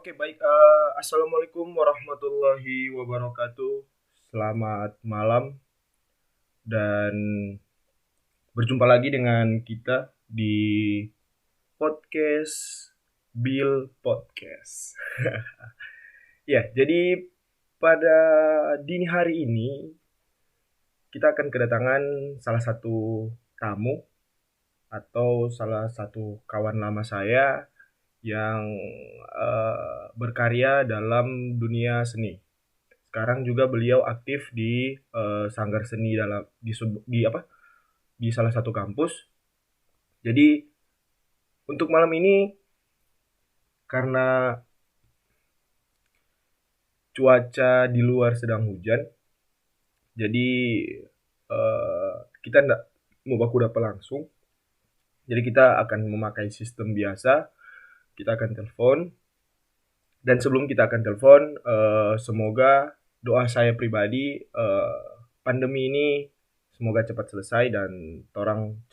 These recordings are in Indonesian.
Oke, baik. Assalamualaikum warahmatullahi wabarakatuh. Selamat malam dan berjumpa lagi dengan kita di podcast Bill Podcast. Ya, jadi pada dini hari ini kita akan kedatangan salah satu tamu atau salah satu kawan lama saya yang berkarya dalam dunia seni. Sekarang juga beliau aktif di sanggar seni dalam di salah satu kampus. Jadi untuk malam ini karena cuaca di luar sedang hujan, jadi kita nggak mau baku dapat langsung. Jadi kita akan memakai sistem biasa. Kita akan telepon. Dan sebelum kita akan telepon, semoga doa saya pribadi pandemi ini semoga cepat selesai dan orang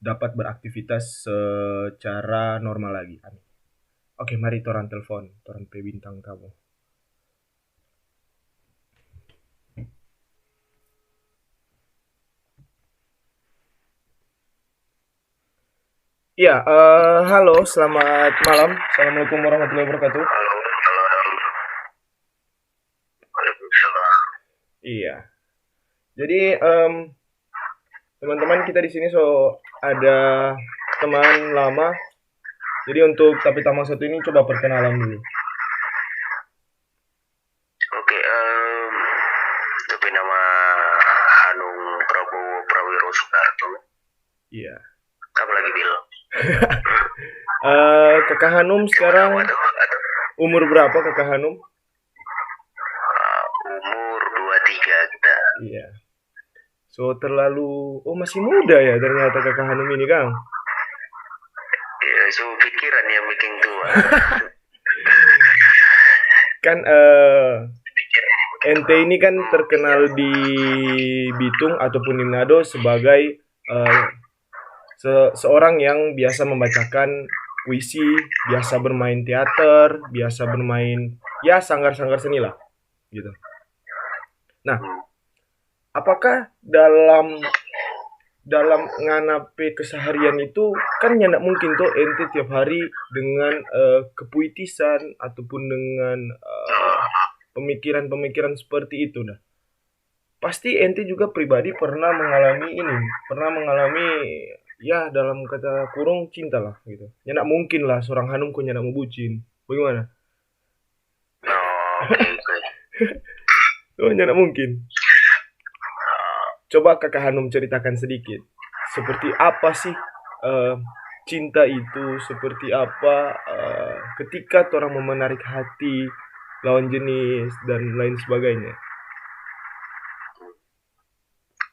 dapat beraktivitas secara normal lagi. Amin. Oke, mari torang telepon, torang pe bintang tamu. Iya, halo, selamat malam. Assalamualaikum warahmatullahi wabarakatuh. Halo. Waalaikumsalam. Iya. Jadi teman-teman kita di sini ada teman lama. Jadi untuk tapi tamu satu ini coba perkenalan dulu. Oke, tapi nama Hanung Prabowo Prawiro Soeharto. Iya. Apa lagi Bil? Kakak Hanum sekarang umur berapa Kakak Hanum? Umur 23 kita. Iya. So masih muda ya ternyata Kakak Hanum ini, Kang. Ya, so pikiran yang bikin tua. Kan ente ini kan terkenal di Bitung ataupun di Manado sebagai seorang yang biasa membacakan puisi, biasa bermain teater, biasa bermain ya sanggar-sanggar seni lah, gitu. Nah, apakah dalam nganape keseharian itu kan nggak mungkin tuh ente tiap hari dengan kepuitisan ataupun dengan pemikiran-pemikiran seperti itu dah. Pasti ente juga pribadi pernah mengalami ya dalam kata kurung cinta lah gitu. Ya nggak mungkin lah seorang Hanum kok nggak mau bucin. Bagaimana? Oke. Oh, nggak mungkin. Coba Kakak Hanum ceritakan sedikit. Seperti apa sih cinta itu? Seperti apa ketika orang mau menarik hati lawan jenis dan lain sebagainya?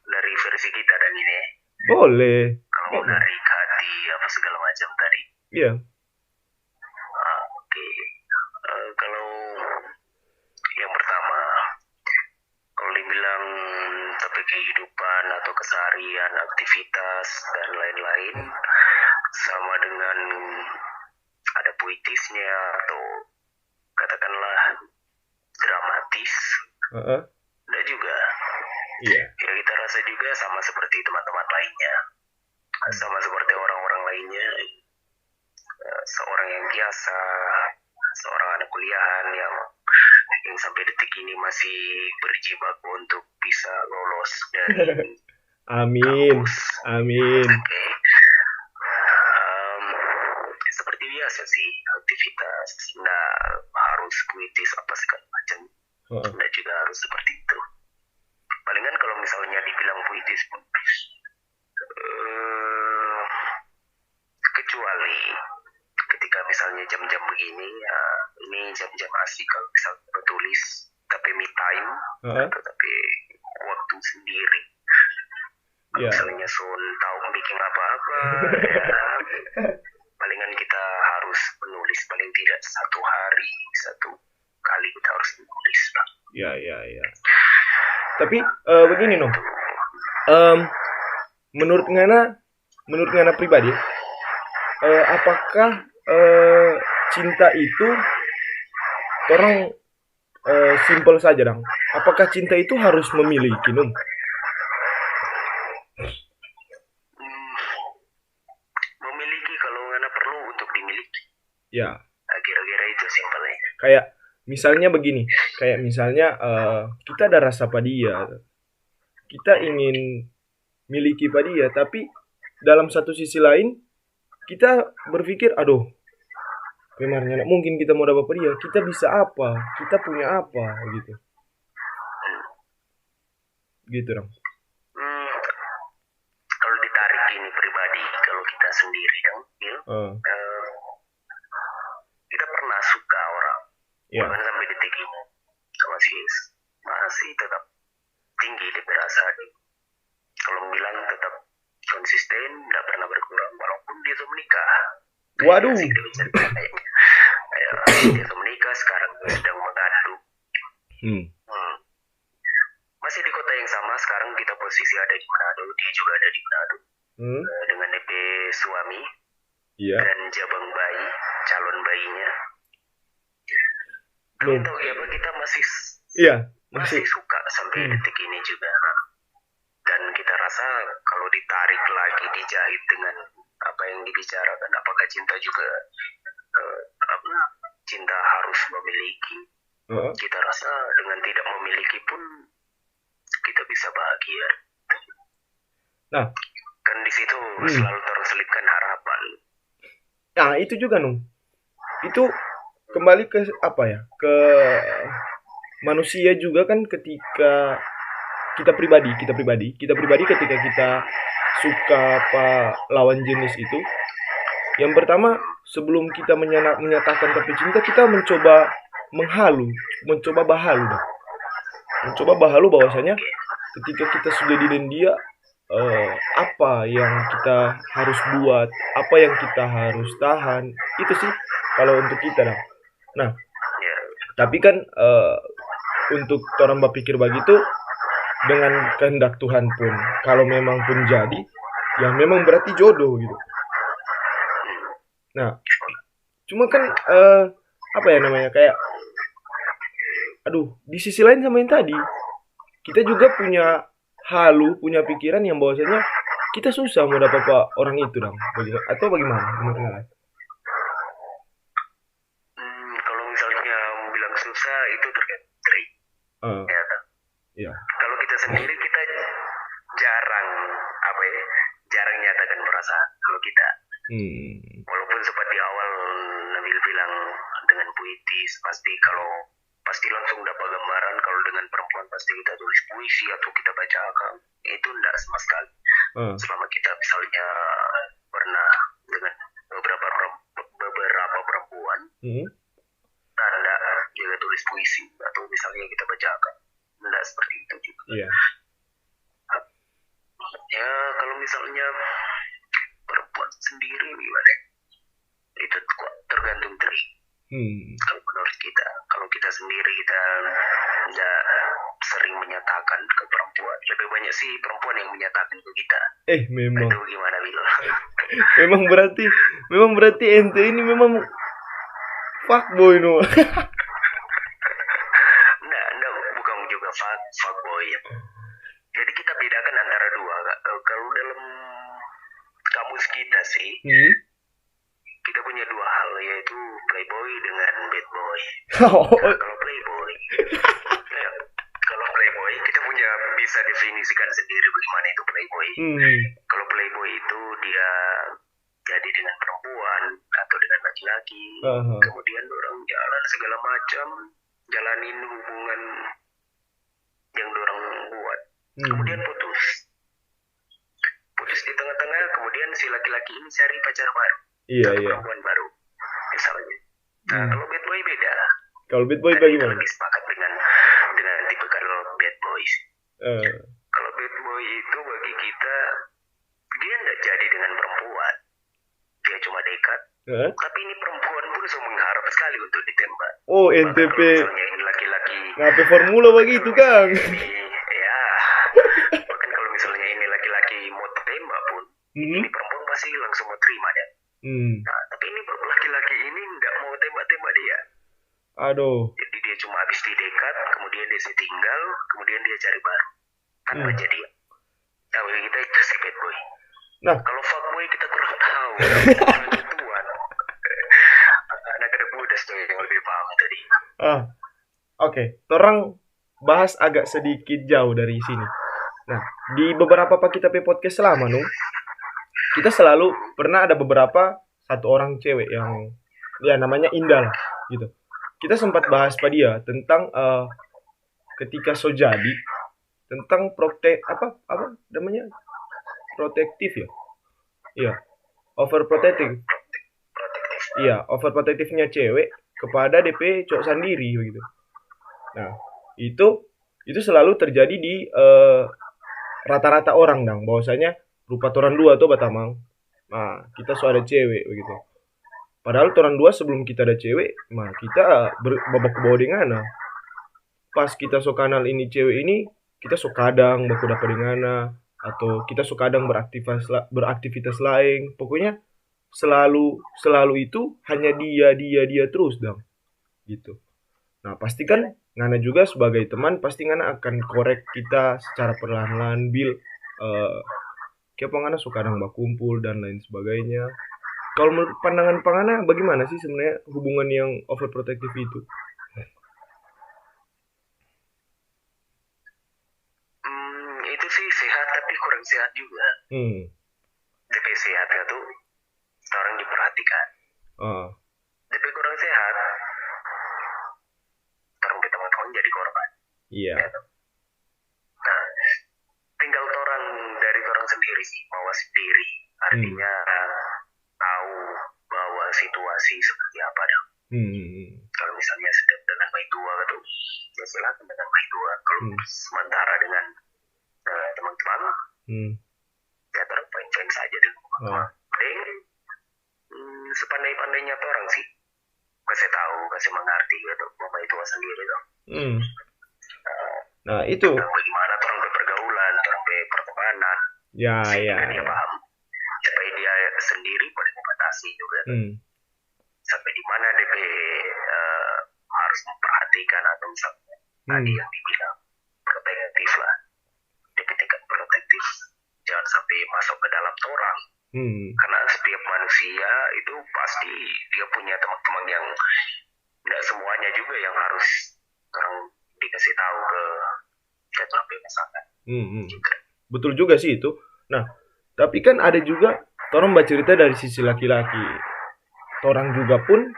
Dari versi kita dan ini. Boleh. Kalau menarik hati apa segala macam tadi. Iya. Oke. Kalau yang pertama, kalau dibilang tapi kehidupan atau keseharian, aktivitas dan lain-lain sama dengan ada puitisnya atau katakanlah dramatis. Ada juga. Iya. Ya kita rasa juga sama seperti teman-teman lainnya, sama seperti orang-orang lainnya. Seorang yang biasa, seorang anak kuliahan yang sampai detik ini masih berjibaku untuk bisa lolos dari Amin. kampus. Amin. Oke. Seperti biasa sih aktivitas, nah harus puitis apa segala macam, nah juga harus seperti itu. Palingan kalau misalnya dibilang puitis pun kecuali ketika misalnya jam-jam begini ya, ini jam-jam asik kalau misalnya bertulis tapi me time atau tapi waktu sendiri. Yeah. Misalnya Sun tahu bikin apa-apa ya, palingan kita harus menulis paling tidak satu kali kita harus menulis. Ya. Tapi begini noh. Menurut Ngana pribadi, apakah cinta itu orang simpel saja dong. Apakah cinta itu harus memiliki, Num? Memiliki kalau nggak perlu untuk dimiliki. Ya. Nah, kira-kira itu simpelnya. Kayak misalnya begini, kita ada rasa pada dia, kita ingin miliki pada dia, tapi dalam satu sisi lain kita berpikir, aduh, memangnya mungkin kita mau dapat pada dia, kita bisa apa, kita punya apa, gitu dong. Kalau ditarik ini pribadi, kalau kita sendiri dong, kita pernah suka orang, bahkan sampai detik ini masih tetap tinggi di perasaan. Kalau bilang tetap konsisten, nggak pernah berkurang, walaupun dia sudah menikah. Waduh. Dia sudah menikah, sekarang sedang mengadu. Masih di kota yang sama, sekarang kita posisi ada di Manado, dia juga ada di Manado. Dengan DP suami dan jabang bayi, calon bayinya. Kalian tahu ya, kita masih suka sampai detik ini juga. Dan kita rasa kalau ditarik lagi, dijahit dengan apa yang dibicarakan, apakah cinta juga cinta harus memiliki? Kita rasa dengan tidak memiliki pun kita bisa bahagia. Nah, kan di situ selalu terselipkan harapan. Nah, itu juga Nung. Itu kembali ke apa ya? Ke manusia juga kan, ketika kita pribadi ketika kita suka apa lawan jenis itu, yang pertama sebelum kita menyatakan tapi cinta, kita mencoba bahalu bahwasanya ketika kita sudah dengan dia, apa yang kita harus buat, apa yang kita harus tahan, itu sih kalau untuk kita dah. Nah, tapi kan untuk orang berpikir begitu, dengan kehendak Tuhan pun, kalau memang pun jadi, ya memang berarti jodoh gitu. Nah, cuma kan apa ya namanya, kayak di sisi lain sama yang tadi, kita juga punya pikiran yang bahwasanya kita susah mau dapat orang itu dong, atau bagaimana menurut kalian? Kalau misalnya mau bilang susah, itu tergantung dari Kalau kita sendiri, kita jarang nyatakan perasaan kalau kita. Walaupun seperti awal Nabil bilang dengan puitis, pasti langsung dapat gambaran. Kalau dengan perempuan pasti kita tulis puisi atau kita bacakan, itu enggak sama sekali. Selama kita misalnya pernah dengan beberapa perempuan, tanda juga tulis puisi atau misalnya kita bacakan, enggak seperti itu juga. Ya, kalau misalnya perempuan sendiri gimana? Itu tergantung dari. Kalau menurut kita, kalau kita sendiri, kita nggak sering menyatakan ke perempuan. Lebih banyak sih perempuan yang menyatakan ke kita. Memang. Itu gimana, Bil? memang berarti ente ini memang fuckboy no. Nggak, bukan juga fuckboy. Jadi kita bedakan antara dua. Kalau dalam kamus kita sih, kita punya dua hal, yaitu playboy dengan bad boy. Kalau playboy kita bisa definisikan sendiri bagaimana itu playboy. Kalau playboy itu dia jadi dengan perempuan atau dengan laki-laki, kemudian orang jalan segala macam, jalanin hubungan yang orang buat, kemudian putus di tengah-tengah, kemudian si laki-laki ini cari pacar baru, perempuan baru misalnya. Nah, kalau bad boy beda. Kalau bad boy bagaimana? Lebih sepakat dengan tipe kalau bad boys. Kalau bad boy itu bagi kita, dia tidak jadi dengan perempuan, dia cuma dekat. Tapi ini perempuan pun mengharap sekali untuk ditembak. NTP. Ini laki-laki. Ngapain formula begitu, Kang? Bahkan kalau misalnya ini laki-laki mau tembak pun, ini perempuan pasti langsung mau terima ya. Nah, tapi ini laki-laki ini tidak mau tembak Aduh. Jadi dia cuma habis didekat, kemudian dia tinggal, kemudian dia cari baru. Kan kejadian. Nah, kita itu si bad boy. Nah, kalau fuckboy kita kurang tahu. Tuan. Anak-anak muda tuh yang lebih paham tadi. Oke. Torang bahas agak sedikit jauh dari sini. Nah, di beberapa kita podcast selama kita selalu pernah ada beberapa satu orang cewek yang ya namanya Indah lah gitu. Kita sempat bahas pada dia tentang ketika so jadi tentang apa namanya protektif ya. Iya, overprotective. Iya, overprotectivenya cewek kepada DP cowok sendiri begitu. Nah, itu selalu terjadi di rata-rata orang dong, bahwasanya rupa toran dua tuh batamang. Nah, kita so ada cewek begitu. Padahal toran dua sebelum kita ada cewek, nah kita babak ke bawah dengan pas kita so kenal ini cewek ini, kita so kadang baku dapat dengan atau kita so kadang beraktivitas lain. Pokoknya selalu itu hanya dia terus dong. Gitu. Nah, pasti kan Ngana juga sebagai teman pasti Ngana akan korek kita secara perlahan-lahan bil kayak Ngana suka kadang berkumpul dan lain sebagainya. Kalau menurut pandangan Pangana bagaimana sih sebenarnya hubungan yang overprotective itu? Itu sih sehat tapi kurang sehat juga. Tapi sehatnya tuh orang diperhatikan. Tapi kurang sehat. Orang teman-teman jadi korban. Iya. Ya, nah, tinggal orang dari orang sendiri sih, mawas diri. Artinya tahu bahwa situasi seperti apa dong. Kalau misalnya sedang dengan baik dua gitu, ya silakan dengan baik dua. Kalau sementara dengan teman-teman, ya orang fine-fine saja dengan sepandai-pandainya orang sih, kasih tahu, kasih mengerti gitu, bapak itu sendiri dong. Nah itu. Bagaimana orang berpergaulan, orang berpertemanan. Ya. Dia paham. Supaya dia sendiri boleh membatasi juga. Sampai di mana DP harus memperhatikan atau misalnya tadi yang dibilang protektif lah. DP tingkat protektif jangan sampai masuk ke dalam orang. Karena setiap manusia itu pasti dia punya teman-teman yang tidak semuanya juga yang harus orang dikasih tahu ke sampai pasangan. Betul juga sih itu. Nah, tapi kan ada juga orang baca cerita dari sisi laki-laki. Orang juga pun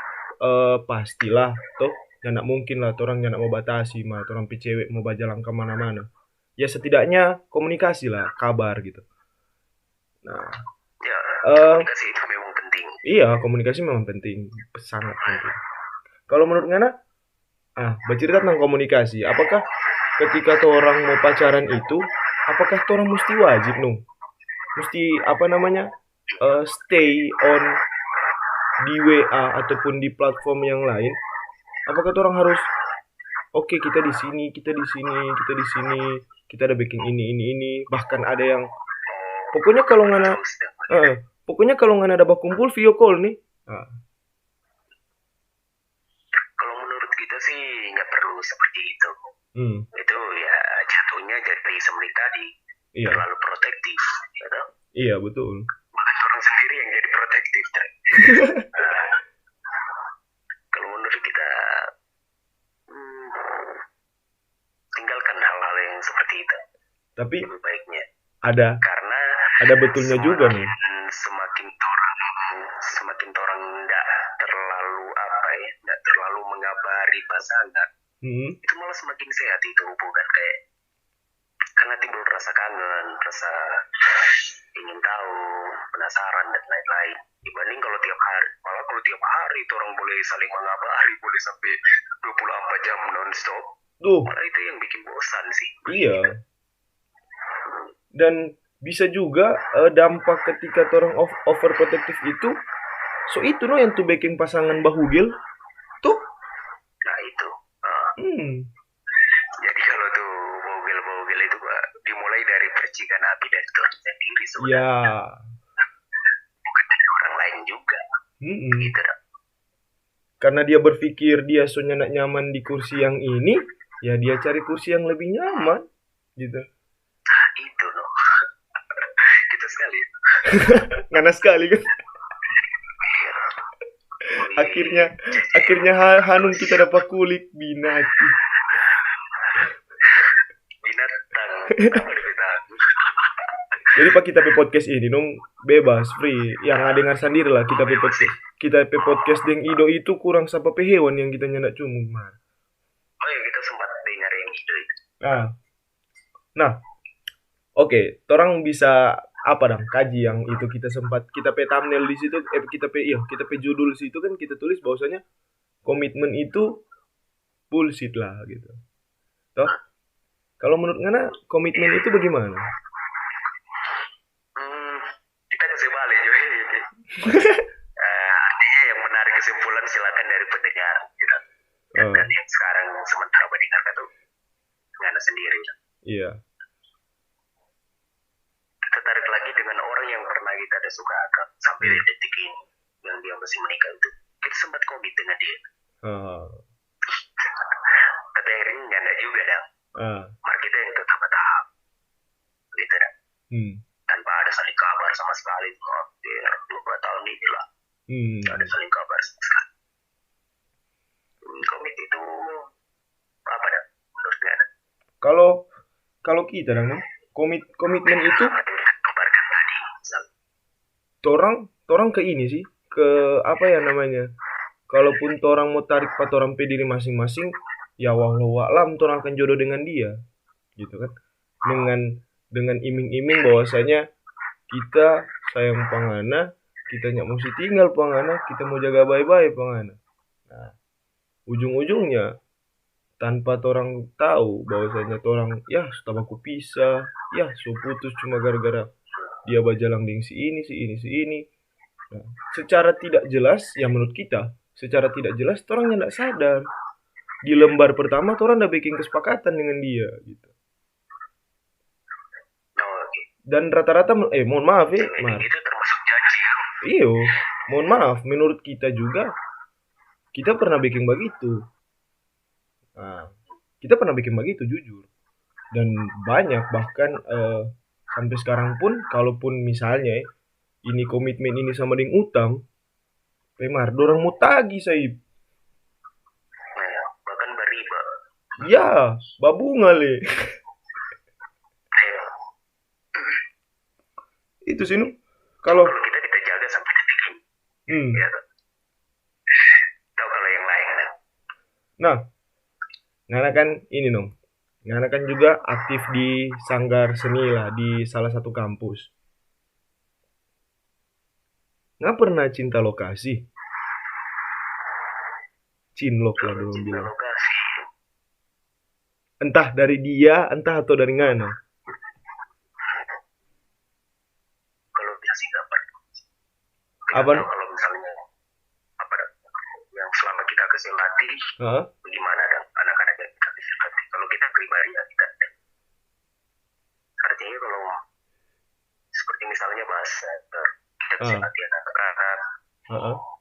pastilah toh jangan mungkin lah orang jangan mau batasi mah orang cewek mau bajalan kemana-mana. Ya setidaknya komunikasi lah, kabar gitu. Nah, komunikasi itu memang penting. Iya, komunikasi memang penting, sangat penting. Kalau menurut Ngana, bercerita tentang komunikasi, apakah ketika orang mau pacaran itu, apakah orang mesti wajib mesti stay on di WA ataupun di platform yang lain? Apakah orang harus kita di sini, kita ada backing ini, bahkan ada yang pokoknya kalau Ngana ada berkumpul video call nih. Kalau menurut kita sih nggak perlu seperti itu. Itu ya jatuhnya jadi seperti tadi, terlalu protektif, gitu. Iya betul. Malah orang sendiri yang jadi protektif. Kalau menurut kita tinggalkan hal-hal yang seperti itu. Tapi lebih baiknya. Karena ada betulnya juga nih. Semakin orang nggak terlalu mengabari pasangan, itu malah semakin sehat itu hubungan kayak. Karena timbul rasa kangen, rasa ingin tahu, penasaran dan lain-lain. Dibanding kalau tiap hari, malah kalau tiap hari itu orang boleh saling mengabari, boleh sampai 24 jam non-stop. Malah itu yang bikin bosan sih. Iya. Dan bisa juga dampak ketika orang overprotective itu, so itu yang tuh bikin pasangan bahugil tuh. Nah itu. Jadi kalau tuh bahugil itu dimulai dari percikan api dari orang sendiri sebenarnya. Ya. Bukan dari orang lain juga. Gitu dong. karena dia berpikir dia nyanak nyaman di kursi yang ini, ya dia cari kursi yang lebih nyaman gitu. Itu loh. Gitu sekali. Nganas sekali kan. akhirnya Hanung kita dapat kulik binati. Binatang. Jadi Pak kita pe podcast ini dong bebas free, yang ada dengar sendiri lah kita pe podcast. Kita pe podcast deng Ido itu kurang sapa pe hewan yang kita nyandak cumung mah. Oh ya, kita sempat dengar yang Ido itu. Nah, oke, torang bisa apa dong kaji yang itu kita sempat kita pe thumbnail di situ, kita pe judul situ kan kita tulis bahwasanya komitmen itu bullshit lah gitu. Toh, kalau menurut Ngana komitmen itu bagaimana? Kita kasih balik juga ini. Artinya yang menarik kesimpulan silakan dari pendengar gitu. Dan yang sekarang sementara mendengar itu Ngana sendiri. Iya. Tertarik lagi dengan orang yang pernah kita ada suka akan sampai detik ini yang dia masih menikah itu, kita sempat komit dengan dia. Tapi akhirnya nggak ada juga dah. Mari kita yang tetap bertahap, gitu dah. Tanpa ada saling kabar sama sekali. Di 2 tahun ini lah, ada saling kabar sama sekali. Komit itu apa dah menurut Ngana? Kalau kita dong, komitmen itu torang ke ini sih, ke apa ya namanya, kalaupun torang mau tarik patorang pe diri masing-masing, ya wallahu a'lam torang akan jodoh dengan dia gitu kan, dengan iming-iming bahwasanya kita sayang pangana, kita nyak mesti tinggal pangana, kita mau jaga baik-baik pangana. Nah, ujung-ujungnya tanpa torang tahu bahwasanya torang ya sudah baku pisah, ya so putus cuma gara-gara dia bajalang deng si ini. Nah, secara tidak jelas, ya menurut kita, secara tidak jelas torang nggak sadar. Di lembar pertama torang udah bikin kesepakatan dengan dia gitu. Dan rata-rata mohon maaf ya, itu termasuk janji. Iyo, mohon maaf, menurut kita juga kita pernah bikin begitu. Nah, kita pernah bikin begitu jujur. Dan banyak bahkan sampai sekarang pun kalaupun misalnya ini komitmen ini sama dengan utang, Remar, dorang mau tagih Saib. Bahkan beriba. Ya, babunga le. Itu sih kalau kita jaga sampai detik ini. Ya, tahu kalau yang lain. Nah, Ngana kan ini dong. Ngana kan juga aktif di sanggar seni lah di salah satu kampus. Nggak pernah cinta lokasi? Cinlok lah dulu bilang. Lokasi. Entah dari dia, entah atau dari Ngana. Kalau bisa sih nggak pernah. Apa? Kalau misalnya apa yang selama kita kasih latih, bagaimana dong anak-anak yang kita kasih latih? Kalau kita pribadi ya kita. Artinya kalau seperti misalnya bahasa kita kasih latih anak-anak.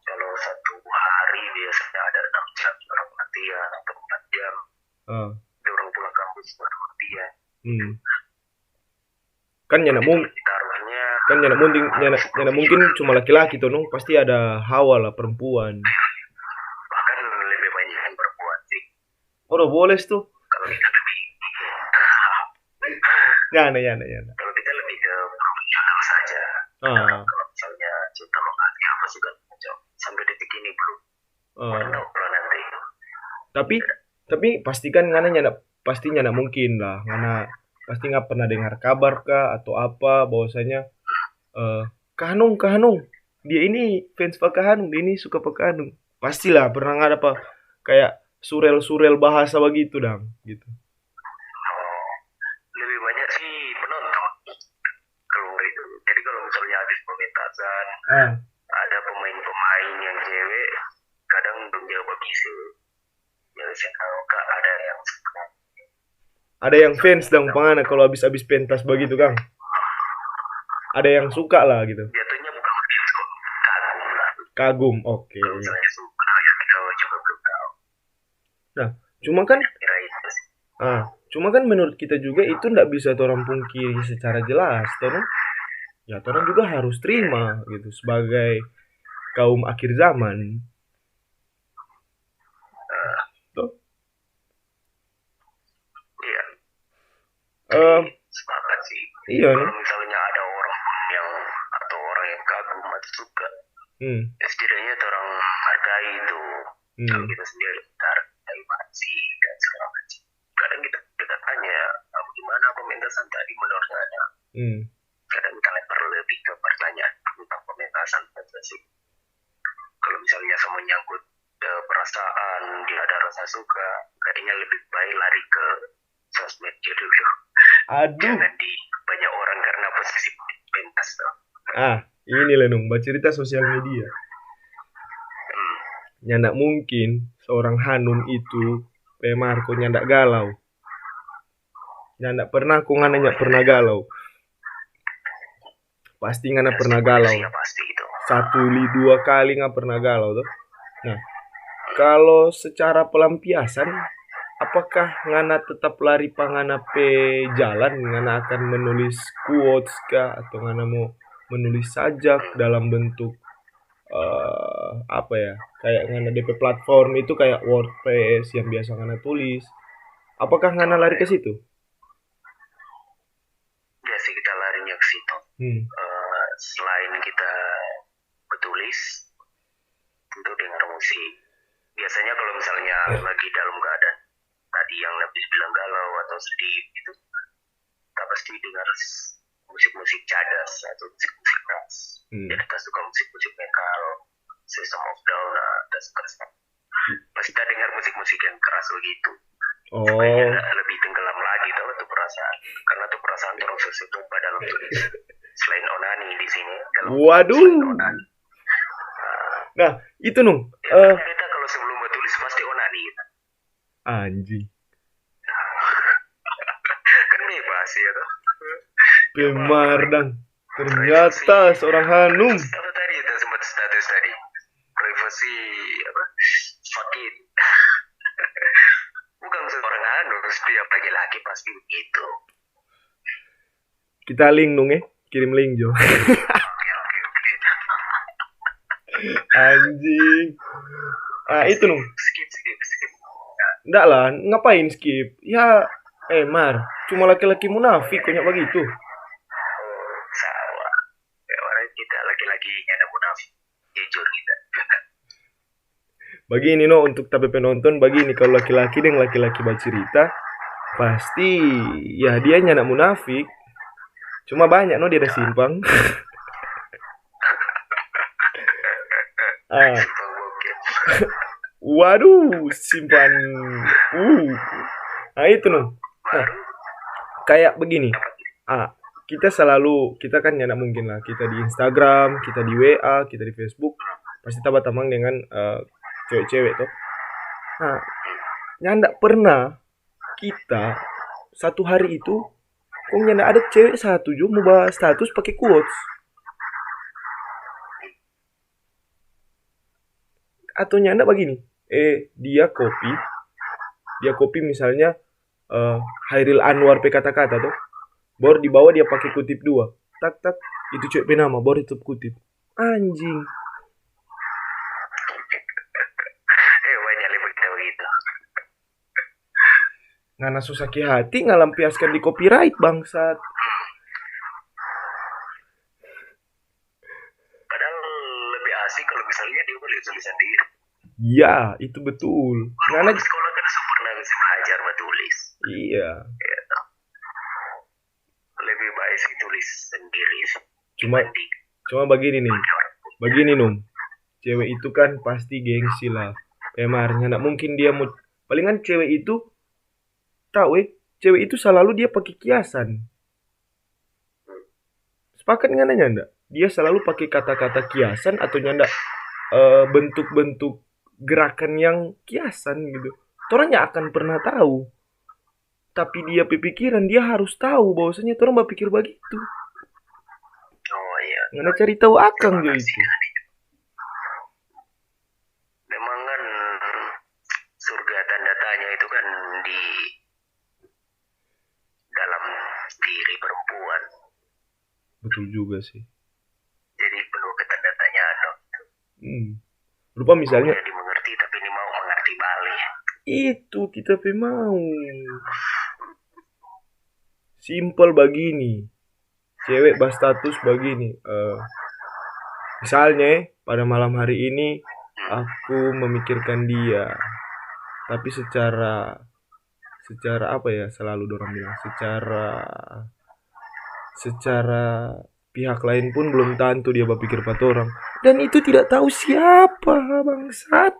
Kalau 1 hari biasanya ada 6 jam orang latihan atau 4 jam. Orang pulang kampus baru latihan. Kan nyana mungkin cuma laki-laki tuh nung, pasti ada hawa lah perempuan. Bahkan lebih banyak yang perempuan sih. Oh, boleh tuh. Kalau kita lebih Yana. Kalau kita lebih ke profesional saja. Kalau misalnya cinta lokasi apa segala macam sampai detik ini belum. Tahu kalau nanti. Tapi pastikan pasti nyana mungkin lah. Ngana pasti nggak pernah dengar kabar kah atau apa bahwasanya Kahanung dia ini fans Pak Kahanung, dia ini suka Pak Kahanung. Pastilah pernah nggak apa kayak surel bahasa begitu dang gitu. Lebih banyak sih penonton keluar itu. Jadi kalau misalnya habis pementasan ada pemain-pemain yang cewek kadang belum jawab bisa. Jadi saya tahu kak ada yang fans dong pangana kalau habis pentas begitu Kang. Ada yang suka lah gitu. Jatuhnya bukan fans kok, kagum lah. Kagum, oke. Kalau misalnya suka ya kita juga belum tahu. Nah, cuma kan Kira itu sih. cuma kan menurut kita juga itu ndak bisa orang pungkiri secara jelas, toh no? Ya, orang juga harus terima gitu sebagai kaum akhir zaman. Toh, Iya, eh sepakat sih. iya no? Kalau misalnya ada orang yang atau orang yang kagum atau suka, Hmm, ya setidaknya orang hargai itu. Kalau hmm, kita sendiri kita hargai sih dan segala macam. Kadang kita tanya, gimana pementasan tadi menurut Anda? hmm. Kadang kita lempar lebih ke pertanyaan tentang pementasan saja sih. Kalau misalnya sama menyangkut perasaan, dia ada rasa suka, kayaknya lebih baik lari ke sosmed dulu. Aduh, Jangan di banyak orang karena posisi pentas tuh. ini Lenung, baca cerita sosial media. Nyandak mungkin seorang Hanum itu Marco nyandak galau. Nyandak pernah aku nggak pernah galau. Pasti nggak pernah galau. Ya pasti itu. 1-2 kali nggak pernah galau tuh. Nah, kalau secara pelampiasan, apakah ngana tetap lari pangana pe jalan, ngana akan menulis quotes kah, atau ngana mau menulis sajak dalam bentuk apa ya, kayak ngana DP platform itu kayak WordPress yang biasa ngana tulis, apakah ngana lari ke situ? Ya sih kita larinya ke situ. Selain kita bertulis, tentu dengar musik. Biasanya kalau misalnya lagi dalam keadaan tadi yang Nafis bilang galau atau sedih gitu, kita pasti dengar musik-musik cadas atau musik-musik keras. Jadi kita suka musik-musik metal, System of Down, dan seterusnya. Pasti kita dengar musik-musik yang keras begitu. Supaya lebih tenggelam lagi tuh perasaan. Karena tuh perasaan terus sesuatu dalam tulis. Selain onani di sini. Waduh. Nah, itu Nung. Kita kalau sebelum bertulis pasti onani gitu. Anjing. Kan bebas ya tuh. Pemardang. Ternyata seorang Hanum. Apa tadi itu sempat status tadi? Privasi apa? Fakir. Bukan seorang Hanum, setiap laki-laki pasti begitu. Kita link Nung ya. Kirim link Jo. Anjing. Itu Nung. Skip. Nggak lah, ngapain skip? Ya, Mar, cuma laki-laki munafik banyak begitu. Salah. Orang kita laki-lakinya ada munafik. Jujur kita. Bagi ini no, untuk tapi penonton, bagi ini kalau laki-laki dan laki-laki bercerita, pasti ya dia nyanak munafik. Cuma banyak no dia ada simpang. Waduh, simpan. Itu no. Nah, kayak begini. Kita kan nyanak mungkin lah. Kita di Instagram, kita di WA, kita di Facebook, pasti tabat-tamang dengan cewek-cewek tuh. Nah, nyandak pernah kita satu hari itu kok nyandak ada cewek satu juga mau bahas status pakai quotes. Atau nyandak begini, dia copy misalnya Hairil Anwar pe kata-kata tuh, baru di bawah dia pakai kutip 2, tak itu cewek pe nama, baru itu kutip. Anjing. Banyak lebih begitu. Ngana susah hati ngalampiaskan di copyright bangsat. Padahal lebih asik kalau misalnya dia boleh tulisan sendiri. Ya, itu betul. Ngana sekolah kan sempurna bisa belajar menulis. Iya. Lebih baik sih tulis sendiri. Cuma begini Num. Cewek itu kan pasti gengsi lah. Pemarnya nggak mungkin dia mau. Palingan cewek itu cewek itu selalu dia pakai kiasan. Sepakat nggak nanya? Dia selalu pakai kata-kata kiasan atau nyanda bentuk-bentuk gerakan yang kiasan gitu. Toranya akan pernah tahu. Tapi dia pikiran dia harus tahu bahwasanya torang berpikir begitu. Oh iya. Ngana cari tahu akang jo itu. Memang kan di dalam diri perempuan. Betul juga sih. Jadi perlu ketanda tanyaan dong. Rupa misalnya Jadi mengerti tapi ini mau mengerti balik. itu kita mau simple begini, cewek berstatus begini. Misalnya pada malam hari ini aku memikirkan dia, tapi secara apa ya, selalu dorang bilang secara pihak lain pun belum tentu dia berpikir empat orang, dan itu tidak tahu siapa bangsat.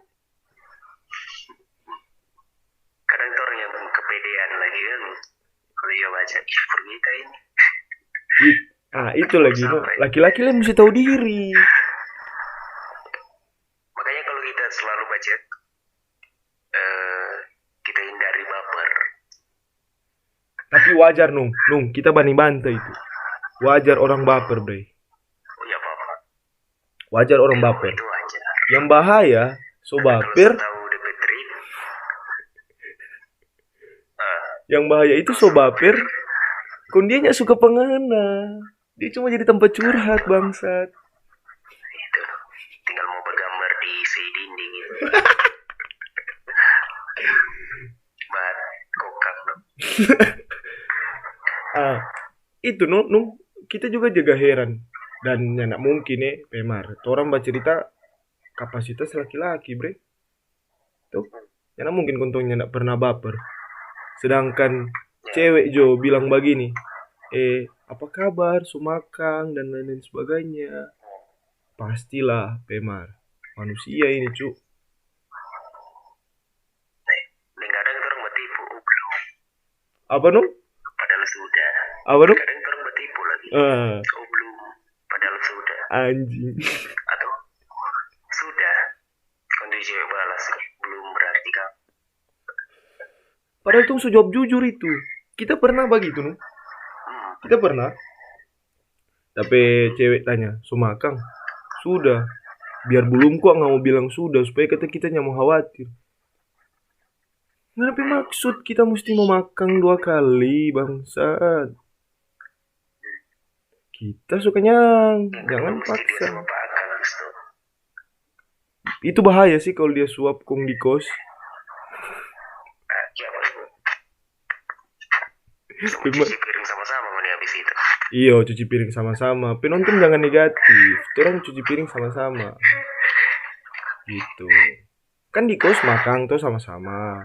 Kadang itu orang yang kepedean lagi kan, kalau dia baca kita ini. Itu lagi no. Laki-laki lah mesti tahu diri. Makanya kalau kita selalu baca, kita hindari baper. Tapi wajar nung kita bantai itu. Wajar orang baper, bre. Oh ya apa-apa. Wajar orang baper. Itu wajar. Yang bahaya, so baper. Yang bahaya itu so baper. Kundianya suka pengana. Dia cuma jadi tempat curhat bangsat. Itu. Tinggal mau bergambar di dinding itu. Kokak dong. Itu nung kita juga jaga heran, dan ya nak mungkin Pemar orang bercerita kapasitas laki-laki bre tuh ya nak mungkin kontongnya nak pernah baper, sedangkan cewek Jo bilang begini, apa kabar, sumakang dan lain-lain sebagainya. Pastilah Pemar manusia ini cu. Kadang orang bertipu. Apa nung? Padahal sudah. Apa nung? Kadang orang bertipu lagi. Belum. Padahal sudah. Anjing. Atau sudah. Kondisi balas belum berarti kan. Padahal tuh sejawab jujur itu. Kita pernah begitu nung. Kita pernah. Tapi cewek tanya, sumakang? Sudah. Biar belum kok nggak mau bilang sudah, supaya kata kita mau khawatir. Kenapa maksud kita mesti mau makan 2 kali bangsat? Kita sukanya jangan paksa. Itu bahaya sih kalau dia suap kong di kos. Cuci piring sama-sama nih habis itu. Iya, cuci piring sama-sama. Penonton jangan negatif. Orang cuci piring sama-sama. Gitu. Kan di kos makan tuh sama-sama.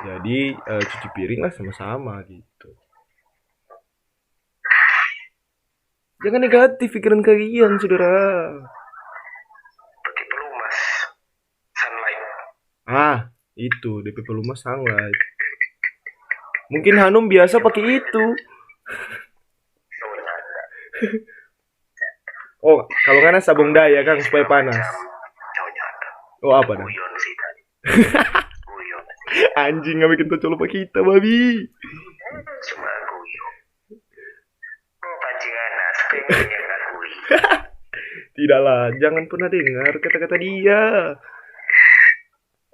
Jadi cuci piring lah sama-sama gitu. Jangan negatif pikiran kalian, saudara. Pakai pelumas sunlight. Itu DP pelumas sunlight. Mungkin Hanum biasa pakai itu. Oh, kalau nggak sabung daya kan supaya panas. Oh, apa dah? Anjing nggak bikin tocol lupa kita, babi. Cuma guyon. Pancingan yang nggak gui. Tidaklah, jangan pernah dengar kata-kata dia.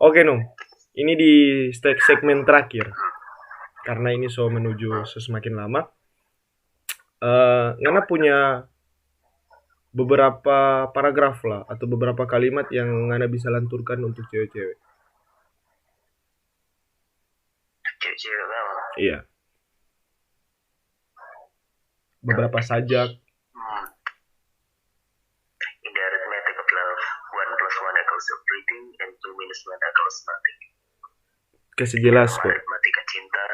Oke, Nung. Ini di segmen terakhir. Karena ini so menuju semakin lama. Ngana punya beberapa paragraf lah atau beberapa kalimat yang Ngana bisa lanturkan untuk cewek-cewek. Cewek-cewek apa? Iya. Beberapa sajak. In the arithmetic of love, 1 + 1 equals everything and 2 - 1 equals nothing. Kasih jelas kok. Aritmatika cinta.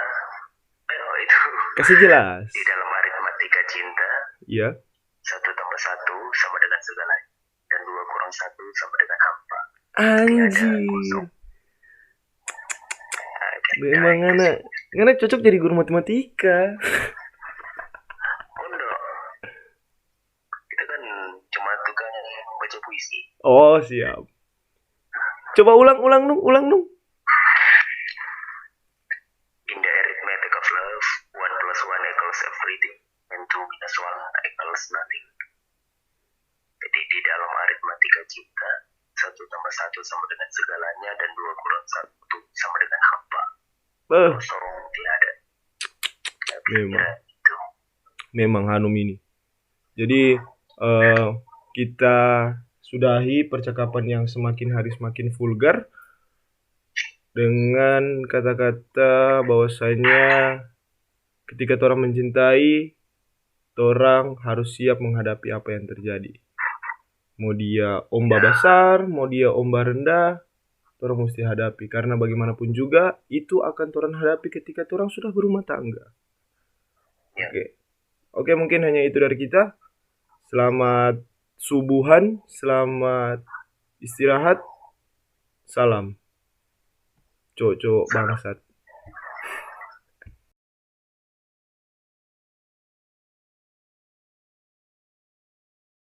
Itu. Kasih jelas. Di dalam aritmatika cinta. Iya. 1 + 1 sama dengan segalanya. Dan 2 - 1 sama dengan hampa. Anjir. Memang Ngana cocok jadi guru matematika. Kita kan cuma tukang baca puisi. Oh, siap. Coba ulang nung. In the arithmetic of love, 1 + 1 equals everything and 2 - 1 equals nothing. Jadi di dalam aritmatika cinta, 1 + 1 sama dengan segalanya dan 2 - 1 sama dengan hampa. Beuh, sorong tidak ada. memang Itu. memang Hanum ini. Jadi kita sudahi percakapan yang semakin hari semakin vulgar dengan kata-kata bahwasanya ketika orang mencintai, orang harus siap menghadapi apa yang terjadi. Mau dia ombak besar, mau dia ombak rendah, orang mesti hadapi. Karena bagaimanapun juga, itu akan orang hadapi ketika orang sudah berumah tangga. Ya. Oke. Oke, mungkin hanya itu dari kita. Selamat subuhan, selamat istirahat. Salam. Cowok-cowok bangsat.